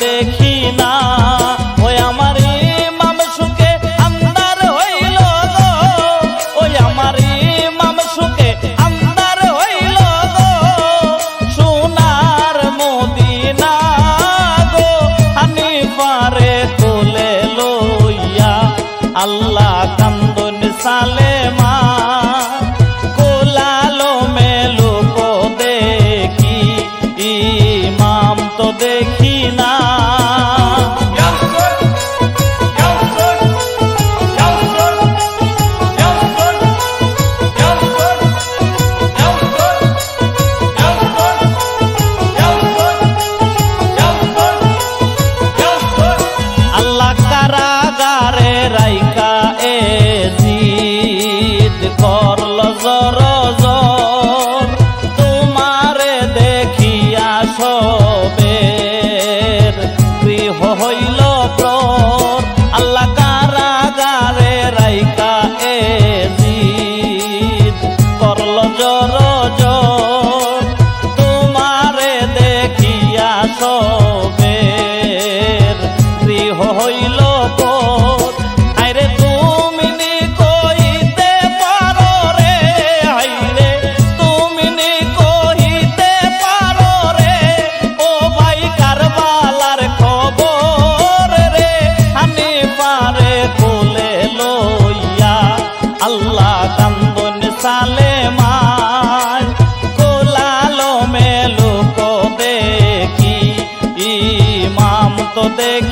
দেখি না। ওই আমার ইমাম সুখে আন্দার হইল গো, ওই আমার ইমাম সুখে আন্দার হইল গো, সোনার মদিনা গো। হানিফারে কোলে লইয়া আল্লাহ কান্দন সালেমা, কোলালো মেলো কো দেখি ইমাম তো দেখি না। আল্লাহ কারাগারে রাইকা এজিদ করল জর জর, তোমারে দেখিয়া সবের গৃহ হইল প্রর। আল্লাহ কারাগারে রাইকা এজিদ করল জর জর, তোমারে দেখিয়া সবের গৃহ হইল প্রর। আইরে তুমি নি কইতে পারো রে, আইরে তুমি নি কইতে পারো রে, ও ভাই কারবালার খবর রে। হানিফারে কোলে লইয়া আল্লাহ কান্দন সালেমায়, কোলালো মেলো কো দেখি ইমাম তো দেখি